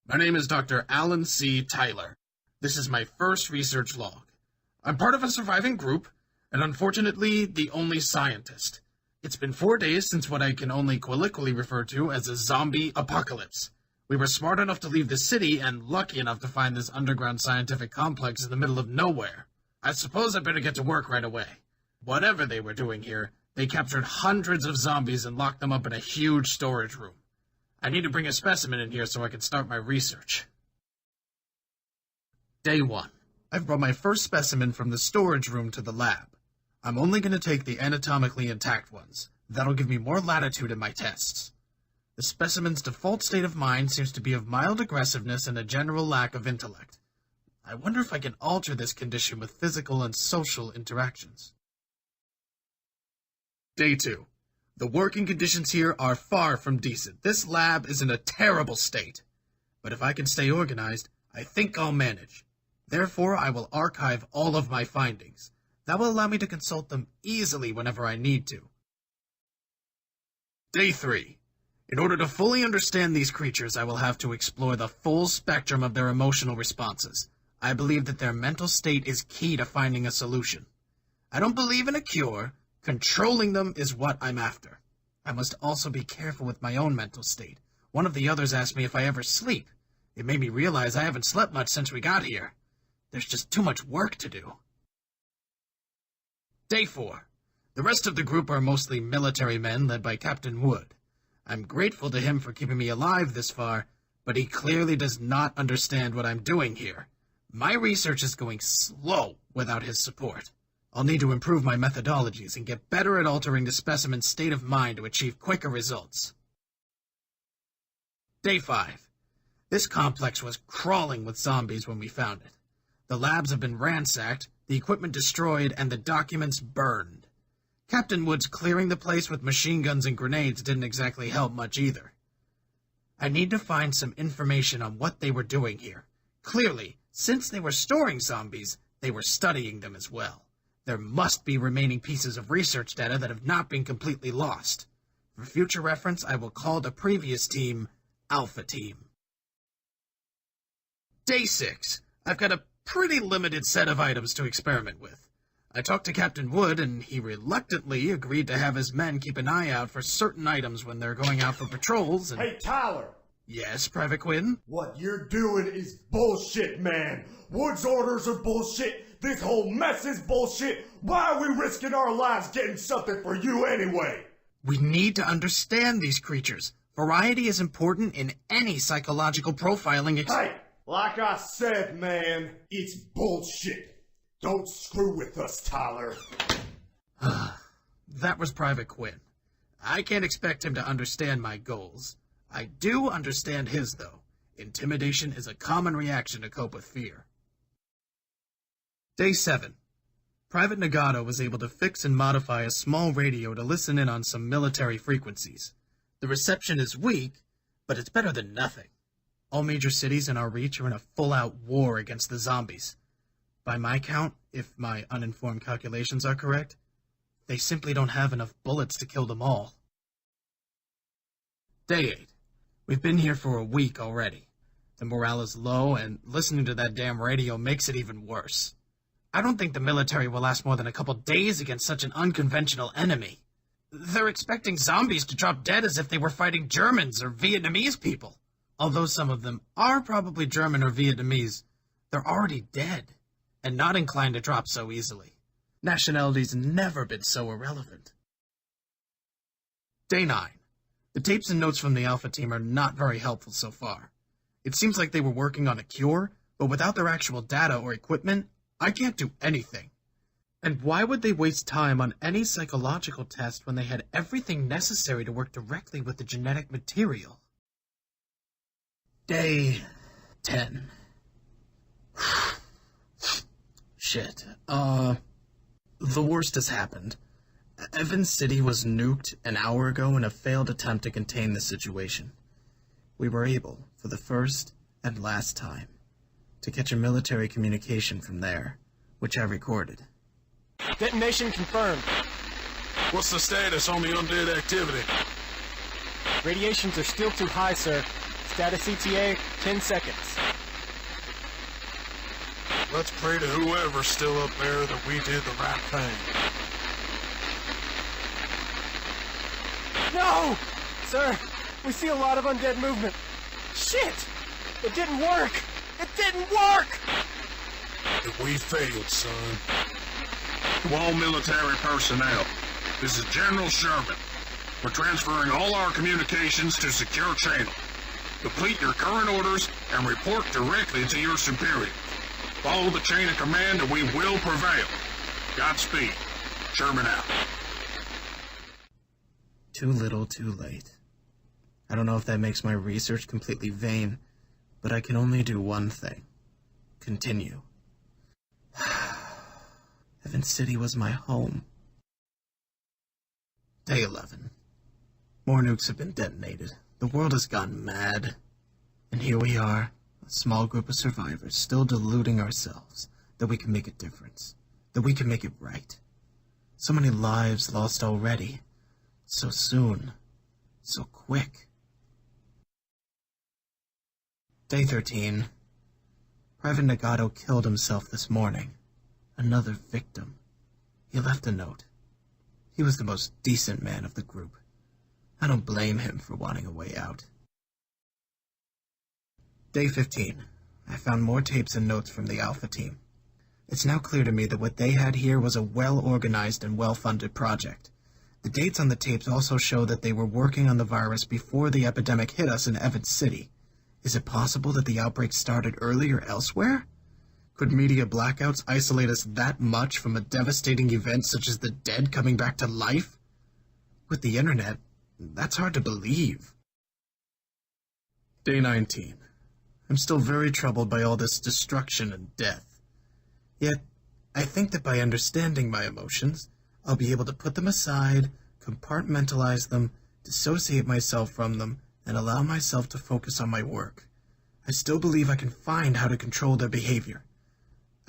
My name is Dr. Alan C. Tyler. This is my first research log. I'm part of a surviving group, and unfortunately, the only scientist. It's been 4 days since what I can only colloquially refer to as a zombie apocalypse. We were smart enough to leave the city and lucky enough to find this underground scientific complex in the middle of nowhere. I suppose I better get to work right away. Whatever they were doing here, they captured hundreds of zombies and locked them up in a huge storage room. I need to bring a specimen in here so I can start my research. Day 1. I've brought my first specimen from the storage room to the lab. I'm only going to take the anatomically intact ones. That'll give me more latitude in my tests. The specimen's default state of mind seems to be of mild aggressiveness and a general lack of intellect. I wonder if I can alter this condition with physical and social interactions. Day 2. The working conditions here are far from decent. This lab is in a terrible state. But if I can stay organized, I think I'll manage. Therefore, I will archive all of my findings. That will allow me to consult them easily whenever I need to. Day 3. In order to fully understand these creatures, I will have to explore the full spectrum of their emotional responses. I believe that their mental state is key to finding a solution. I don't believe in a cure. Controlling them is what I'm after. I must also be careful with my own mental state. One of the others asked me if I ever sleep. It made me realize I haven't slept much since we got here. There's just too much work to do. Day 4. The rest of the group are mostly military men led by Captain Wood. I'm grateful to him for keeping me alive this far, but he clearly does not understand what I'm doing here. My research is going slow without his support. I'll need to improve my methodologies and get better at altering the specimen's state of mind to achieve quicker results. Day 5. This complex was crawling with zombies when we found it. The labs have been ransacked, the equipment destroyed, and the documents burned. Captain Wood's clearing the place with machine guns and grenades didn't exactly help much either. I need to find some information on what they were doing here. Clearly, since they were storing zombies, they were studying them as well. There must be remaining pieces of research data that have not been completely lost. For future reference, I will call the previous team Alpha Team. Day 6. I've got a pretty limited set of items to experiment with. I talked to Captain Wood, and he reluctantly agreed to have his men keep an eye out for certain items when they're going out for patrols and... Hey, Tyler! Yes, Private Quinn? What you're doing is bullshit, man! Wood's orders are bullshit! This whole mess is bullshit! Why are we risking our lives getting something for you anyway? We need to understand these creatures. Variety is important in any psychological profiling Hey! Like I said, man, it's bullshit. Don't screw with us, Tyler. That was Private Quinn. I can't expect him to understand my goals. I do understand his, though. Intimidation is a common reaction to cope with fear. Day 7. Private Nagato was able to fix and modify a small radio to listen in on some military frequencies. The reception is weak, but it's better than nothing. All major cities in our reach are in a full-out war against the zombies. By my count, if my uninformed calculations are correct, they simply don't have enough bullets to kill them all. Day 8. We've been here for a week already. The morale is low, and listening to that damn radio makes it even worse. I don't think the military will last more than a couple days against such an unconventional enemy. They're expecting zombies to drop dead as if they were fighting Germans or Vietnamese people. Although some of them are probably German or Vietnamese, they're already dead, and not inclined to drop so easily. Nationality's never been so irrelevant. Day 9. The tapes and notes from the Alpha Team are not very helpful so far. It seems like they were working on a cure, but without their actual data or equipment, I can't do anything. And why would they waste time on any psychological test when they had everything necessary to work directly with the genetic material? Day 10. Shit. The worst has happened. Evans City was nuked an hour ago in a failed attempt to contain the situation. We were able, for the first and last time, to catch a military communication from there, which I recorded. Detonation confirmed. What's the status on the undead activity? Radiations are still too high, sir. Status ETA, 10 seconds. Let's pray to whoever's still up there that we did the right thing. No! Sir, we see a lot of undead movement. Shit! It didn't work! It didn't work! We failed, son. To all military personnel, this is General Sherman. We're transferring all our communications to secure channel. Complete your current orders and report directly to your superiors. Follow the chain of command and we will prevail. Godspeed. Sherman out. Too little, too late. I don't know if that makes my research completely vain, but I can only do one thing. Continue. Heaven City was my home. Day 11. More nukes have been detonated. The world has gone mad. And here we are, a small group of survivors, still deluding ourselves that we can make a difference, that we can make it right. So many lives lost already. So soon. So quick. Day 13. Private Nagato killed himself this morning. Another victim. He left a note. He was the most decent man of the group. I don't blame him for wanting a way out. Day 15. I found more tapes and notes from the Alpha team. It's now clear to me that what they had here was a well-organized and well-funded project. The dates on the tapes also show that they were working on the virus before the epidemic hit us in Evans City. Is it possible that the outbreak started earlier elsewhere? Could media blackouts isolate us that much from a devastating event such as the dead coming back to life? With the internet, that's hard to believe. Day 19. I'm still very troubled by all this destruction and death. Yet, I think that by understanding my emotions, I'll be able to put them aside, compartmentalize them, dissociate myself from them, and allow myself to focus on my work. I still believe I can find how to control their behavior.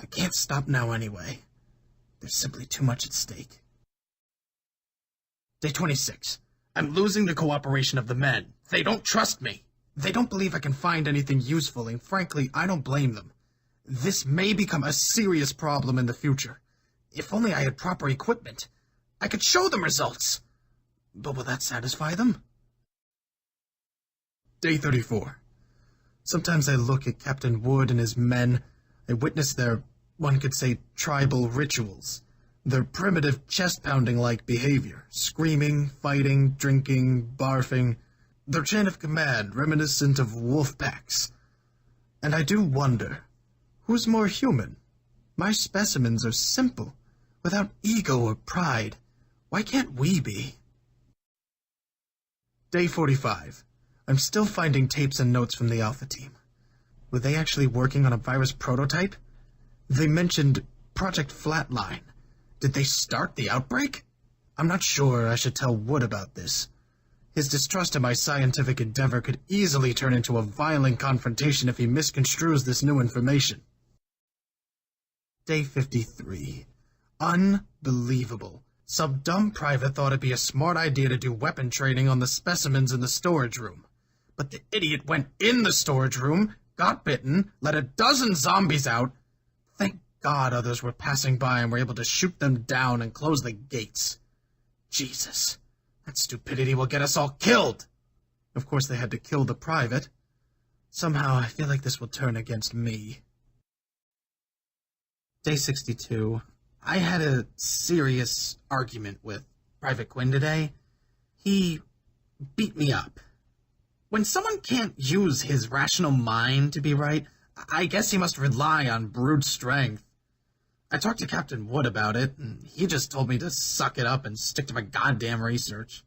I can't stop now anyway. There's simply too much at stake. Day 26. I'm losing the cooperation of the men. They don't trust me. They don't believe I can find anything useful, and frankly, I don't blame them. This may become a serious problem in the future. If only I had proper equipment, I could show them results. But will that satisfy them? Day 34. Sometimes I look at Captain Wood and his men. I witness their, one could say, tribal rituals. Their primitive chest-pounding-like behavior. Screaming, fighting, drinking, barfing. Their chain of command reminiscent of wolf packs. And I do wonder, who's more human? My specimens are simple, without ego or pride. Why can't we be? Day 45. I'm still finding tapes and notes from the Alpha team. Were they actually working on a virus prototype? They mentioned Project Flatline. Did they start the outbreak? I'm not sure I should tell Wood about this. His distrust in my scientific endeavor could easily turn into a violent confrontation if he misconstrues this new information. Day 53. Unbelievable. Some dumb private thought it'd be a smart idea to do weapon training on the specimens in the storage room. But the idiot went in the storage room, got bitten, let a dozen zombies out. Thank God others were passing by and were able to shoot them down and close the gates. Jesus, that stupidity will get us all killed. Of course they had to kill the private. Somehow I feel like this will turn against me. Day 62. I had a serious argument with Private Quinn today. He beat me up. When someone can't use his rational mind to be right, I guess he must rely on brute strength. I talked to Captain Wood about it, and he just told me to suck it up and stick to my goddamn research.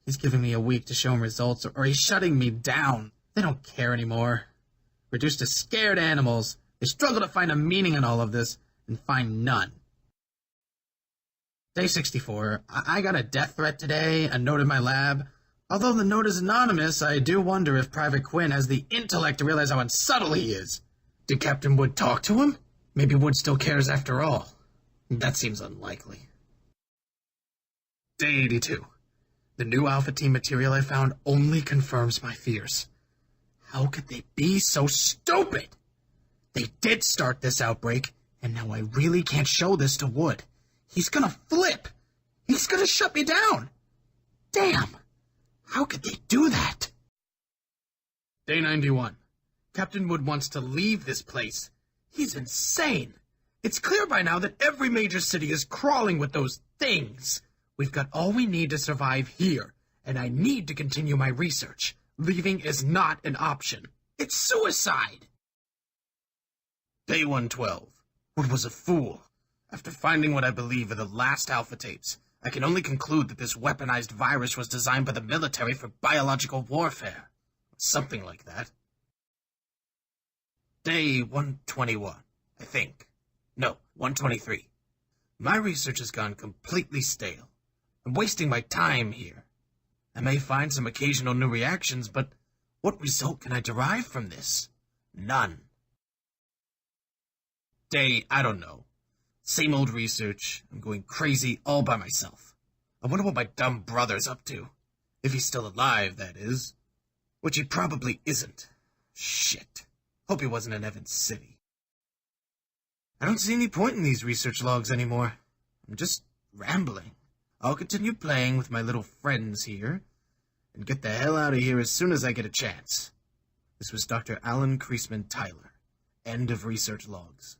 He's giving me a week to show him results, or he's shutting me down. They don't care anymore. Reduced to scared animals, they struggle to find a meaning in all of this, and find none. Day 64. I got a death threat today, a note in my lab. Although the note is anonymous, I do wonder if Private Quinn has the intellect to realize how unsubtle he is. Did Captain Wood talk to him? Maybe Wood still cares after all. That seems unlikely. Day 82. The new Alpha Team material I found only confirms my fears. How could they be so stupid? They did start this outbreak, and now I really can't show this to Wood. He's gonna flip. He's gonna shut me down. Damn. How could they do that? Day 91. Captain Wood wants to leave this place. He's insane. It's clear by now that every major city is crawling with those things. We've got all we need to survive here, and I need to continue my research. Leaving is not an option. It's suicide. Day 112. Wood was a fool. After finding what I believe are the last alpha tapes, I can only conclude that this weaponized virus was designed by the military for biological warfare. Something like that. Day 121, I think. No, 123. My research has gone completely stale. I'm wasting my time here. I may find some occasional new reactions, but what result can I derive from this? None. Day, I don't know. Same old research. I'm going crazy all by myself. I wonder what my dumb brother's up to. If he's still alive, that is. Which he probably isn't. Shit. Hope he wasn't in Evans City. I don't see any point in these research logs anymore. I'm just rambling. I'll continue playing with my little friends here, and get the hell out of here as soon as I get a chance. This was Dr. Alan Creasman Tyler. End of research logs.